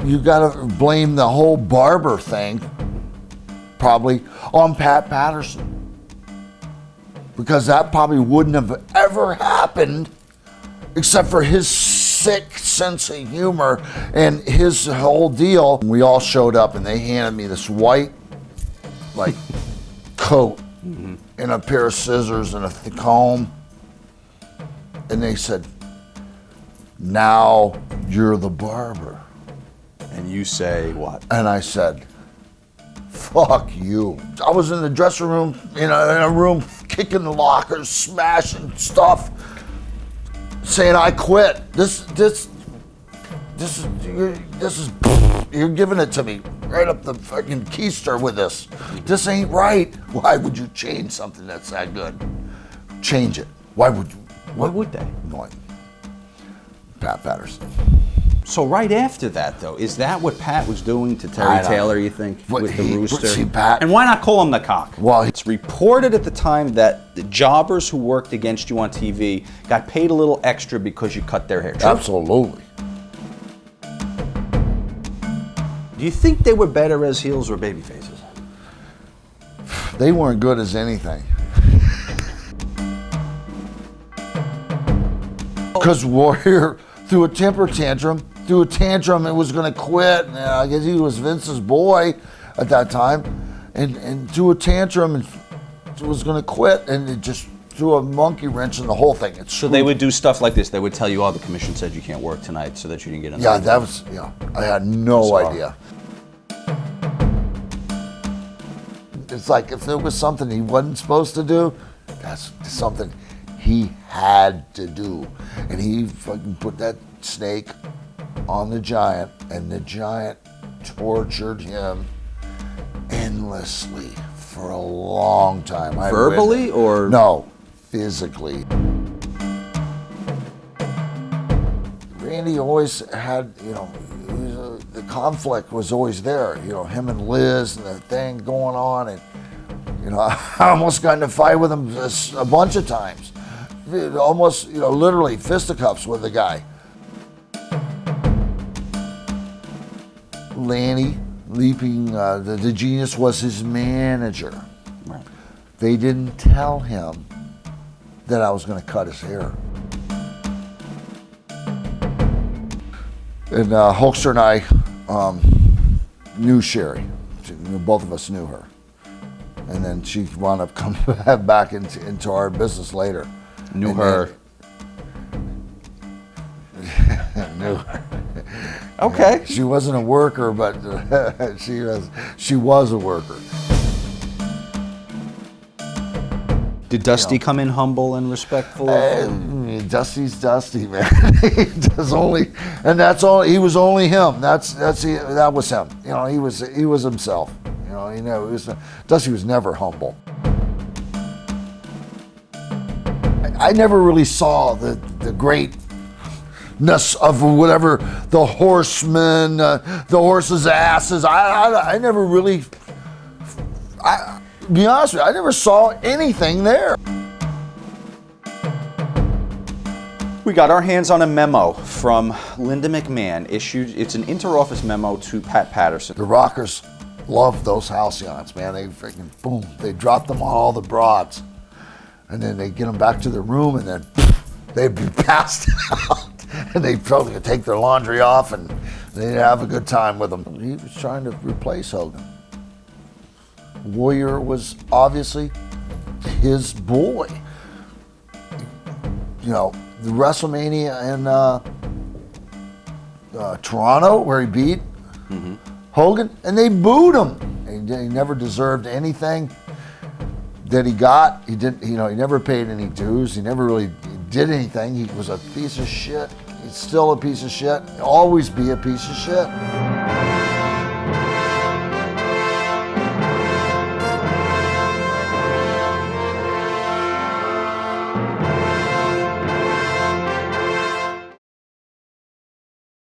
you gotta blame the whole barber thing probably on Pat Patterson. Because that probably wouldn't have ever happened except for his sick sense of humor and his whole deal. We all showed up and they handed me this white coat and a pair of scissors and a comb. And they said, now you're the barber. And you say what? And I said, fuck you. I was in the dressing room, in a room, kicking the lockers, smashing stuff, saying I quit. You're giving it to me right up the fucking keister with this. This ain't right. Why would you change something that's that good? Change it. Why would you? Why would they? Like Pat Patterson. So right after that, though, is that what Pat was doing to Terry Taylor, you think, with the rooster? See, Pat, and why not call him the cock? Well, it's reported at the time that the jobbers who worked against you on TV got paid a little extra because you cut their hair. True? Absolutely. Do you think they were better as heels or baby faces? They weren't good as anything. Because Warrior threw a temper tantrum, and was going to quit. And I guess he was Vince's boy at that time, and threw a tantrum and was going to quit, and it just threw a monkey wrench in the whole thing. So they would do stuff like this. They would tell you, "Oh, the commission said you can't work tonight," so that you didn't get another. Yeah, that was. Yeah, I had no idea. It's like if there was something he wasn't supposed to do, that's something he had to do, and he fucking put that snake on the Giant, and the Giant tortured him endlessly for a long time. Verbally or? No, physically. Randy always had, the conflict was always there, him and Liz and the thing going on, and, I almost got in a fight with him a bunch of times. Almost, literally fisticuffs with the guy. Lanny Leaping, the Genius was his manager. Right. They didn't tell him that I was going to cut his hair. And Hulkster and I knew Sherry. Both of us knew her. And then she wound up coming back into our business later. Knew her. Knew her. Okay. Yeah, she wasn't a worker, but she was a worker. Did Dusty come in humble and respectful? Dusty's Dusty, man. He does only, and that's all. He was only him. That was him. He was himself. Dusty was never humble. I never really saw the greatness of whatever the horsemen, the horses' asses. I never really. To be honest with you, I never saw anything there. We got our hands on a memo from Linda McMahon issued. It's an inter-office memo to Pat Patterson. The Rockers loved those halcyons, man. They freaking boom. They dropped them on all the broads, and then they get them back to their room, and then they'd be passed out, and they'd probably take their laundry off, and they'd have a good time with them. He was trying to replace Hogan. Warrior was obviously his boy. The WrestleMania in Toronto where he beat Hogan, and they booed him. He never deserved anything that he got. He didn't. He never paid any dues. He never really did anything. He was a piece of shit. He's still a piece of shit. He'll always be a piece of shit.